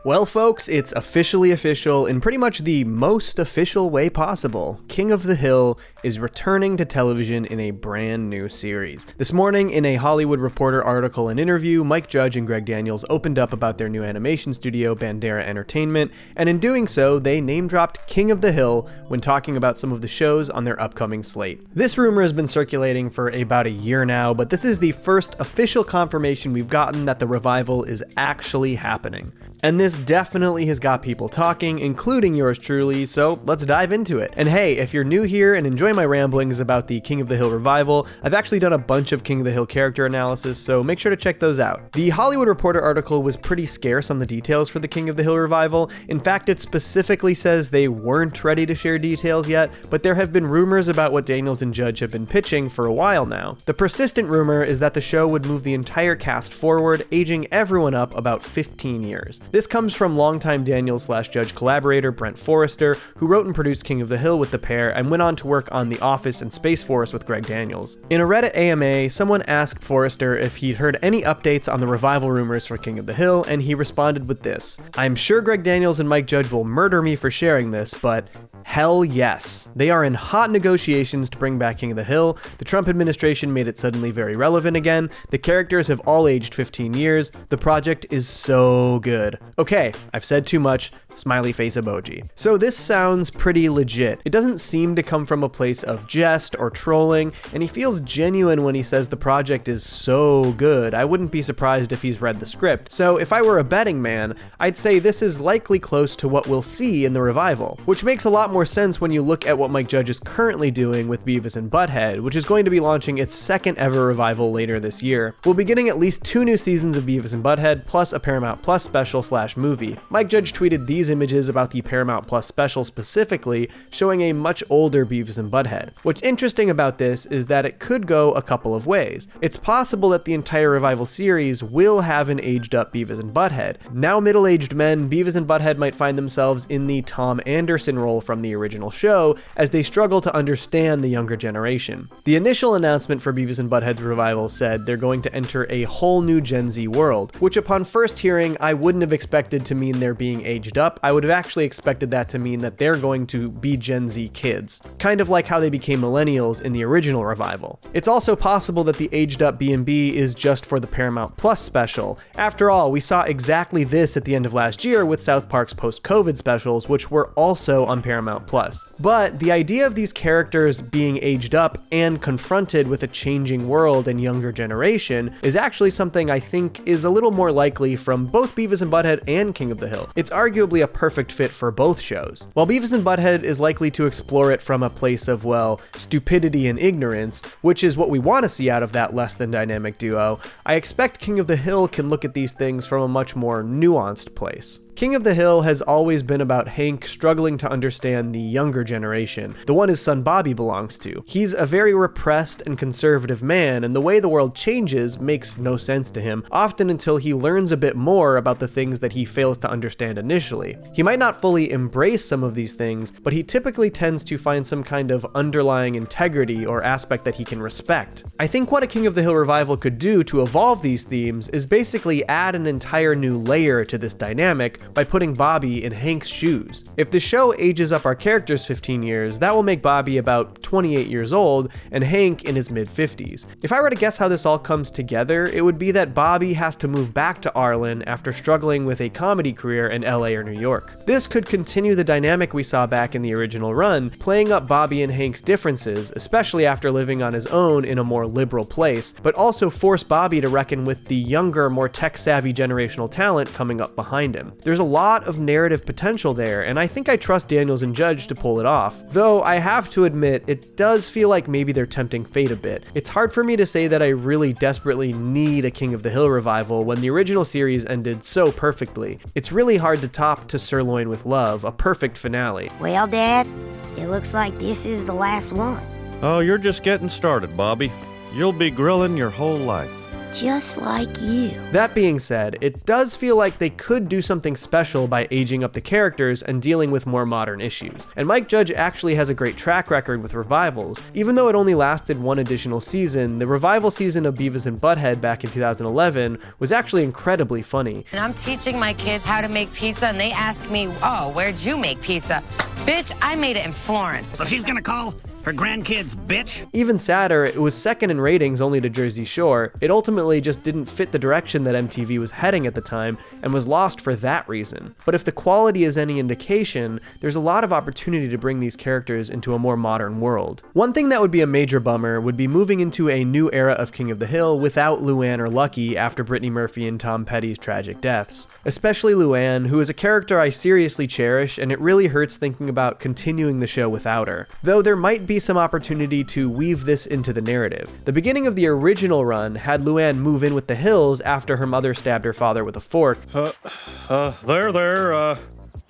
Well, folks, it's officially official in pretty much the most official way possible. King of the Hill is returning to television in a brand new series. This morning, in a Hollywood Reporter article and interview, Mike Judge and Greg Daniels opened up about their new animation studio, Bandera Entertainment, and in doing so, they name-dropped King of the Hill when talking about some of the shows on their upcoming slate. This rumor has been circulating for about a year now, but this is the first official confirmation we've gotten that the revival is actually happening. And this definitely has got people talking, including yours truly, so let's dive into it. And hey, if you're new here and enjoy my ramblings about the King of the Hill revival, I've actually done a bunch of King of the Hill character analysis, so make sure to check those out. The Hollywood Reporter article was pretty scarce on the details for the King of the Hill revival. In fact, it specifically says they weren't ready to share details yet, but there have been rumors about what Daniels and Judge have been pitching for a while now. The persistent rumor is that the show would move the entire cast forward, aging everyone up about 15 years. This comes from longtime Daniels/Judge collaborator Brent Forrester, who wrote and produced King of the Hill with the pair and went on to work on The Office and Space Force with Greg Daniels. In a Reddit AMA, someone asked Forrester if he'd heard any updates on the revival rumors for King of the Hill, and he responded with this: "I'm sure Greg Daniels and Mike Judge will murder me for sharing this, but hell yes. They are in hot negotiations to bring back King of the Hill. The Trump administration made it suddenly very relevant again. The characters have all aged 15 years. The project is so good." Okay, I've said too much. Smiley face emoji. So this sounds pretty legit. It doesn't seem to come from a place of jest or trolling, and he feels genuine when he says the project is so good. I wouldn't be surprised if he's read the script. So if I were a betting man, I'd say this is likely close to what we'll see in the revival, which makes a lot more sense when you look at what Mike Judge is currently doing with Beavis and Butthead, which is going to be launching its second ever revival later this year. We'll be getting at least 2 new seasons of Beavis and Butthead, plus a Paramount Plus special/movie. Mike Judge tweeted these images about the Paramount Plus special specifically, showing a much older Beavis and Butthead. What's interesting about this is that it could go a couple of ways. It's possible that the entire revival series will have an aged up Beavis and Butthead. Now middle-aged men, Beavis and Butthead might find themselves in the Tom Anderson role from the original show as they struggle to understand the younger generation. The initial announcement for Beavis and Butthead's revival said they're going to enter a whole new Gen Z world, which upon first hearing I wouldn't have expected to mean they're being aged up. I would have actually expected that to mean that they're going to be Gen Z kids, kind of like how they became millennials in the original revival. It's also possible that the aged up B&B is just for the Paramount Plus special. After all, we saw exactly this at the end of last year with South Park's post-COVID specials, which were also on Paramount Plus. But the idea of these characters being aged up and confronted with a changing world and younger generation is actually something I think is a little more likely from both Beavis and Butthead and King of the Hill. It's arguably a perfect fit for both shows. While Beavis and Butthead is likely to explore it from a place of, well, stupidity and ignorance, which is what we want to see out of that less than dynamic duo, I expect King of the Hill can look at these things from a much more nuanced place. King of the Hill has always been about Hank struggling to understand the younger generation, the one his son Bobby belongs to. He's a very repressed and conservative man, and the way the world changes makes no sense to him, often until he learns a bit more about the things that he fails to understand initially. He might not fully embrace some of these things, but he typically tends to find some kind of underlying integrity or aspect that he can respect. I think what a King of the Hill revival could do to evolve these themes is basically add an entire new layer to this dynamic by putting Bobby in Hank's shoes. If the show ages up our characters 15 years, that will make Bobby about 28 years old and Hank in his mid-50s. If I were to guess how this all comes together, it would be that Bobby has to move back to Arlen after struggling with a comedy career in LA or New York. This could continue the dynamic we saw back in the original run, playing up Bobby and Hank's differences, especially after living on his own in a more liberal place, but also force Bobby to reckon with the younger, more tech-savvy generational talent coming up behind him. There's a lot of narrative potential there, and I think I trust Daniels and Judge to pull it off. Though I have to admit, it does feel like maybe they're tempting fate a bit. It's hard for me to say that I really desperately need a King of the Hill revival when the original series ended so perfectly. It's really hard to top To Sirloin with Love, a perfect finale. Well, Dad, it looks like this is the last one. Oh, you're just getting started, Bobby. You'll be grilling your whole life. just like you. That being said, it does feel like they could do something special by aging up the characters and dealing with more modern issues. And Mike Judge actually has a great track record with revivals. Even though it only lasted one additional season, the revival season of Beavis and Butthead back in 2011 was actually incredibly funny. And I'm teaching my kids how to make pizza, and they ask me, oh, where'd you make pizza? Bitch, I made it in Florence. So she's gonna call her grandkids bitch? Even sadder, it was second in ratings only to Jersey Shore. It ultimately just didn't fit the direction that MTV was heading at the time and was lost for that reason. But if the quality is any indication, there's a lot of opportunity to bring these characters into a more modern world. One thing that would be a major bummer would be moving into a new era of King of the Hill without Luann or Lucky after Brittany Murphy and Tom Petty's tragic deaths. Especially Luann, who is a character I seriously cherish, and it really hurts thinking about continuing the show without her. Though there might be some opportunity to weave this into the narrative. The beginning of the original run had Luann move in with the Hills after her mother stabbed her father with a fork.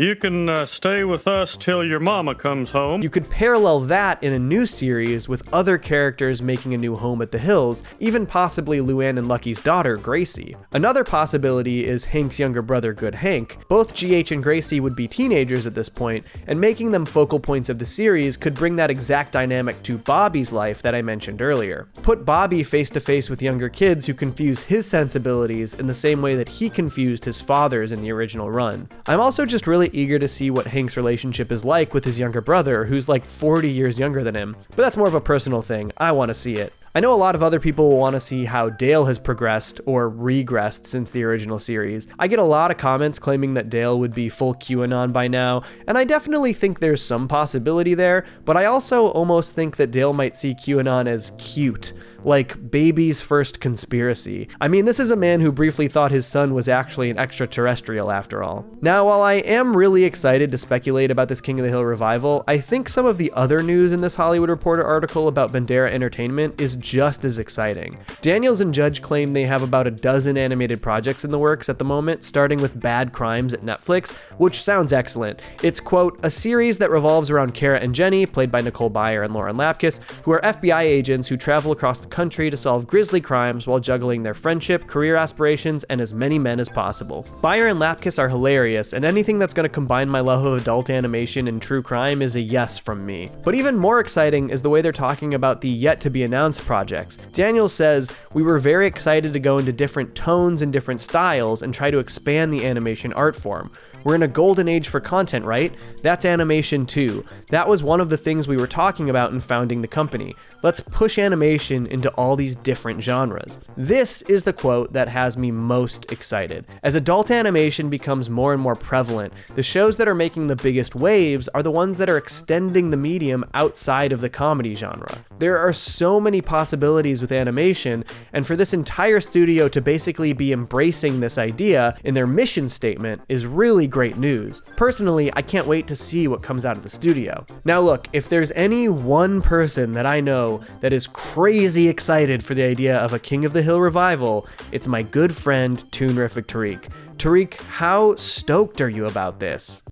You can stay with us till your mama comes home. You could parallel that in a new series with other characters making a new home at the Hills, even possibly Luann and Lucky's daughter, Gracie. Another possibility is Hank's younger brother, Good Hank. Both GH and Gracie would be teenagers at this point, and making them focal points of the series could bring that exact dynamic to Bobby's life that I mentioned earlier. Put Bobby face to face with younger kids who confuse his sensibilities in the same way that he confused his father's in the original run. I'm also just really eager to see what Hank's relationship is like with his younger brother, who's like 40 years younger than him. But that's more of a personal thing. I want to see it. I know a lot of other people will want to see how Dale has progressed or regressed since the original series. I get a lot of comments claiming that Dale would be full QAnon by now, and I definitely think there's some possibility there, but I also almost think that Dale might see QAnon as cute, like baby's first conspiracy. I mean, this is a man who briefly thought his son was actually an extraterrestrial after all. Now, while I am really excited to speculate about this King of the Hill revival, I think some of the other news in this Hollywood Reporter article about Bandera Entertainment is just as exciting. Daniels and Judge claim they have about a dozen animated projects in the works at the moment, starting with Bad Crimes at Netflix, which sounds excellent. It's, quote, a series that revolves around Kara and Jenny, played by Nicole Byer and Lauren Lapkus, who are FBI agents who travel across the country to solve grisly crimes while juggling their friendship, career aspirations, and as many men as possible. Byer and Lapkus are hilarious, and anything that's going to combine my love of adult animation and true crime is a yes from me. But even more exciting is the way they're talking about the yet-to-be-announced projects. Daniels says, we were very excited to go into different tones and different styles and try to expand the animation art form. We're in a golden age for content, right? That's animation too. That was one of the things we were talking about in founding the company. Let's push animation into all these different genres. This is the quote that has me most excited. As adult animation becomes more and more prevalent, the shows that are making the biggest waves are the ones that are extending the medium outside of the comedy genre. There are so many possibilities with animation, and for this entire studio to basically be embracing this idea in their mission statement is really great news. Personally, I can't wait to see what comes out of the studio. Now look, if there's any one person that I know that is crazy excited for the idea of a King of the Hill revival, it's my good friend Toonrific Tariq. Tariq, how stoked are you about this?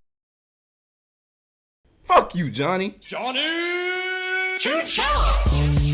Fuck you, Johnny. Johnny! Two cellos!